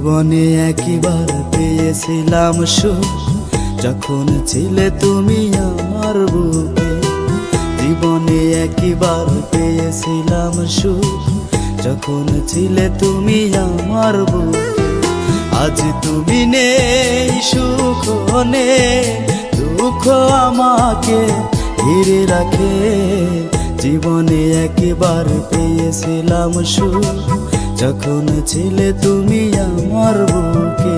জীবনে একবার পেয়েছিলাম সুখ, যখন ছিলে তুমি আমার বুকে। জীবনে একবার পেয়েছিলাম সুখ, যখন ছিলে তুমি আমার বুকে। আজ তুমি নেই, সুখ নেই, দুঃখ আমাকে ঘিরে রাখে। জীবনে একবার পেয়েছিলাম সুখ, যখন ছিলে তুমি আমার বুকে।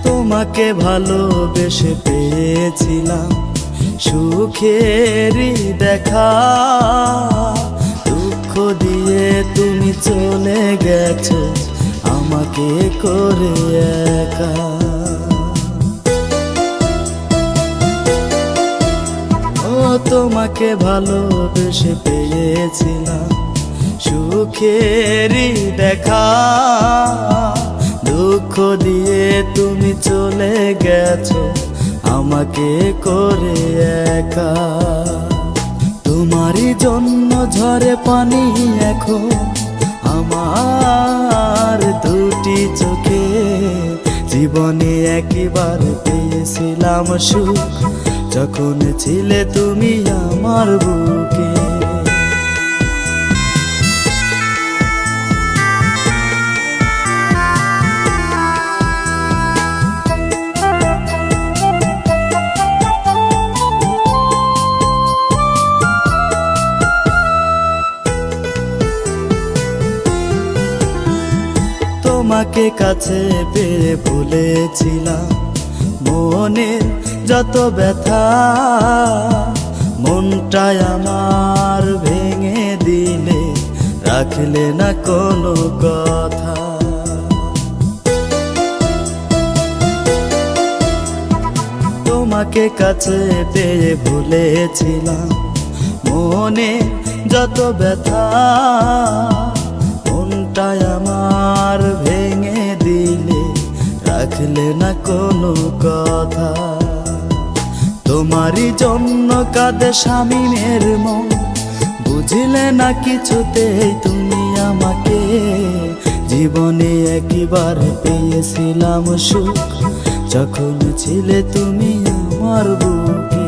তোমাকে ভালোবেসে পেয়েছিলাম সুখেরই দেখা, দুঃখ দিয়ে তুমি চলে গেছো আমাকে করে একা। ও তোমাকে ভালোবেসে পেয়েছিলাম সুখেরই দেখা, দুঃখ দিয়ে তুমি চলে গেছো আমাকে করে একা। তোমারই জন্য ঝরে পানি এখন আমার দুটি চোখে। জীবনে একবার পেয়েছিলাম সুখ, যখন ছিলে তুমি আমার বুকে। তোমাকে কাছে পেয়ে ভুলেছিলাম মনের যত ব্যথা, মনটাই আমার ভেঙে দিলে রাখলে না কোনো কথা। তোমাকে কাছে পেয়ে ভুলেছিলাম মনের যত ব্যথা, মনটাই আমার ভেঙে দিলে রাখলে না কোনো কথা। তোমারই জন্য কাঁদে স্বামীর মন, বুঝলে না কিছুতেই তুমি আমাকে। জীবনে একবার পেয়েছিলাম সুখ, যখন ছিলে তুমি আমার বুকে।